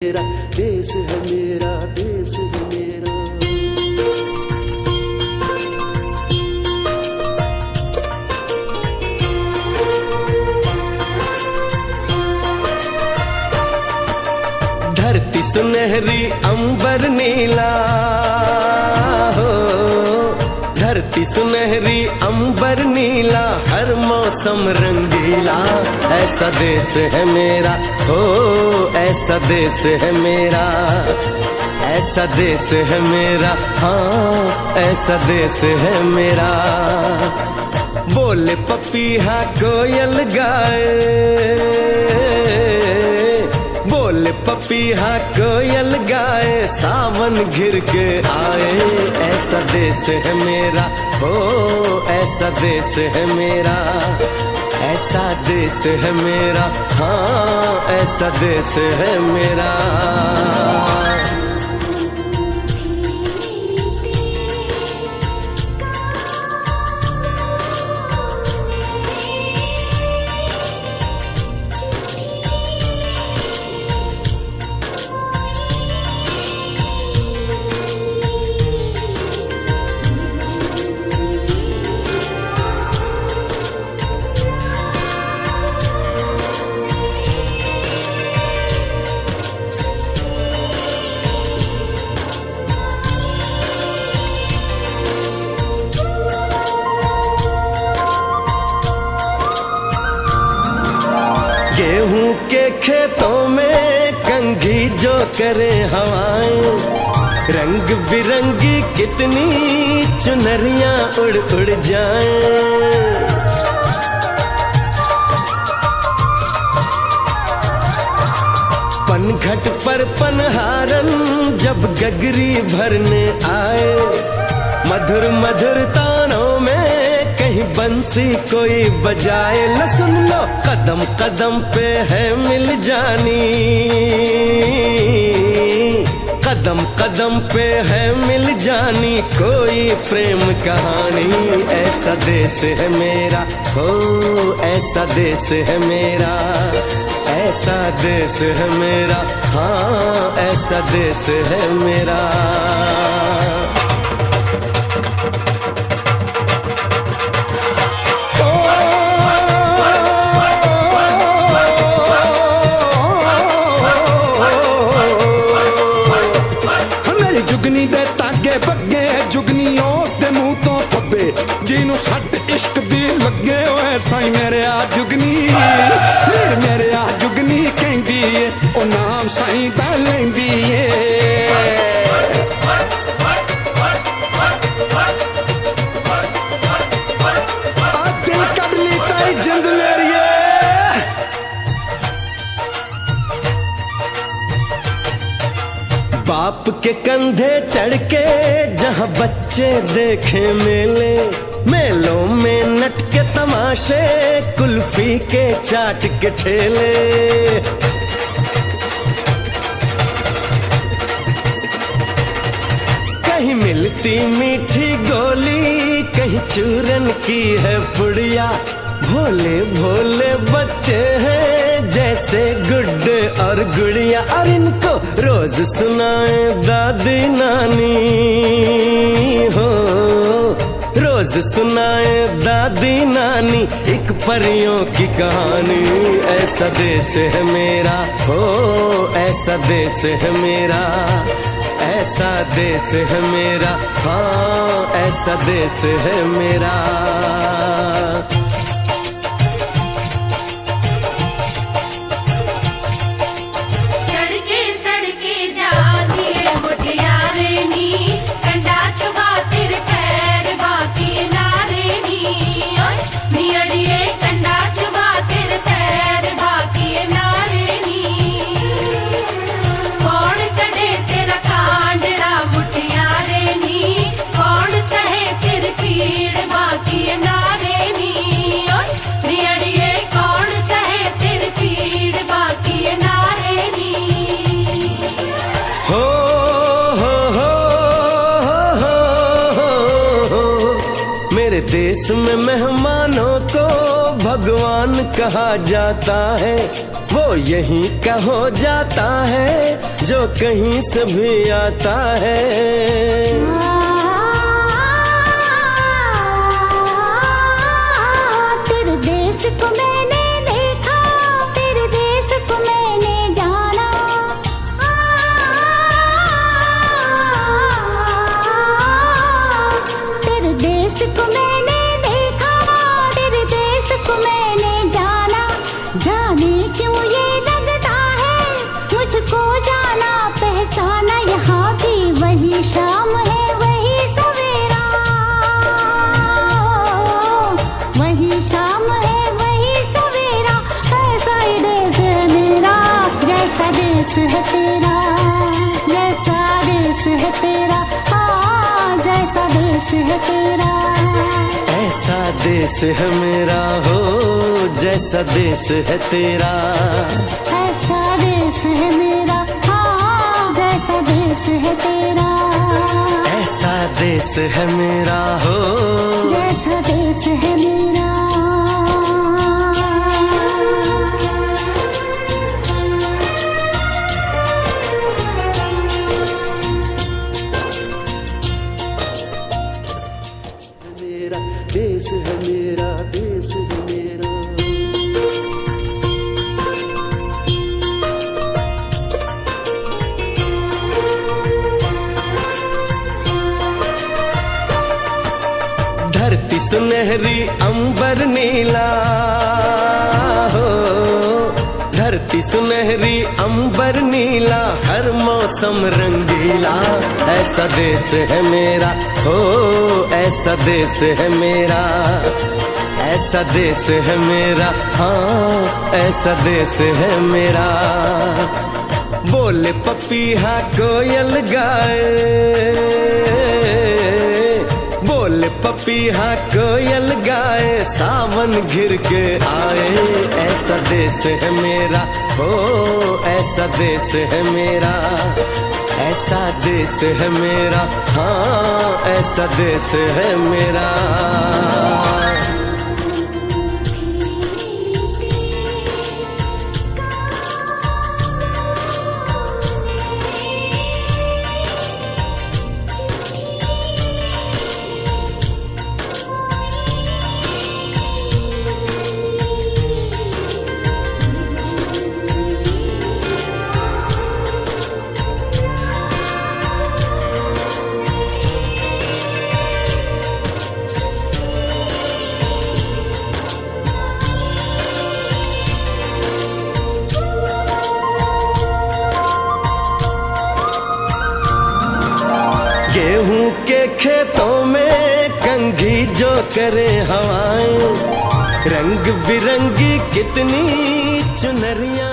मेरा, देश है मेरा, देश है मेरा। धरती सुनहरी अंबर नीला हो, धरती सुनहरी अंबर नीला, हर मौसम रंगीला, ऐसा देश है मेरा, हो ऐसा देश है मेरा, ऐसा देश है मेरा, हाँ ऐसा देश है मेरा। बोले पपीहा कोयल गाए, बोले पपीहा कोयल गाए, सावन घिर के आए, ऐसा देश है मेरा, हो ऐसा देश है मेरा, ऐसा देश है मेरा, हाँ ऐसा देश है मेरा। गेहूं के खेतों में कंघी जो करे हवाएं, रंग बिरंगी कितनी चुनरियां उड़ उड़ जाएं। पनघट पर पनहारन जब गगरी भरने आए, मधुर मधुर तानों में कहीं बंसी कोई बजाए, लो सुन लो कदम कदम पे है मिल जानी, कदम कदम पे है मिल जानी कोई प्रेम कहानी, ऐसा देश है मेरा, हो ऐसा देश है मेरा, ऐसा देश है मेरा, हाँ ऐसा देश है मेरा। जुगनी दे तागे बगे, जुगनी उस दे मुंह तो पब्बे, जिन्हों सट इश्क भी लगे होए साई मेरे आ जुगनी, मेरे आ जुगनी कहंदी है, ओ नाम साई दा लैंदी है। आ दिल कड ली ताई जिंद मेरी बाप के कंधे चढ़ के जहाँ बच्चे देखे मेले, मेलों में नट के तमाशे, कुल्फी के चाट के ठेले। कहीं मिलती मीठी गोली, कहीं चूरन की है पुड़िया, भोले भोले बच्चे हैं जैसे गुड्डे और गुड़िया, और इनको रोज सुनाए दादी नानी, हो रोज सुनाए दादी नानी एक परियों की कहानी, ऐसा देश है मेरा, हो ऐसा देश है मेरा, ऐसा देश है मेरा, हाँ ऐसा देश है मेरा। मेरे देश में मेहमानों को भगवान कहा जाता है, वो यहीं का हो जाता है जो कहीं से भी आता है। तेरे देश को मैंने देखा, तेरे देश को मैंने जाना। तेरे देश को मैंने देखा, तेरे देश को मैंने जाना। जाने क्यों ये लगता है मुझको जाना पहचाना। यहाँ की वही शाम है वही सवेरा, वही शाम है वही सवेरा। ऐसा ही देश है मेरा, जैसा देश है तेरा, जैसा देश है तेरा, हाँ जैसा देश है तेरा। ऐसा देश है मेरा हो जैसा देश है तेरा। ऐसा देश है मेरा, हाँ जैसा देश है तेरा। ऐसा देश है मेरा हो जैसा देश है मेरा। मेरा देश है मेरा देश है मेरा। धरती सुनहरी अंबर नीला हो, धरती सुनहरी अंबर नीला, हर मौसम रंगीला। ऐसा देश है मेरा हो ऐसा देश है मेरा। ऐसा देश है मेरा, हाँ ऐसा देश है मेरा। बोले पपीहा कोयल गाए, बोले पपीहा कोयल गाए, सावन घिर के आए। ऐसा देश है मेरा हो ऐसा देश है मेरा। ऐसा देश है मेरा, हाँ ऐसा देश है मेरा। गेहूं के खेतों में कंघी जो करे हवाएं, रंग बिरंगी कितनी चुनरियां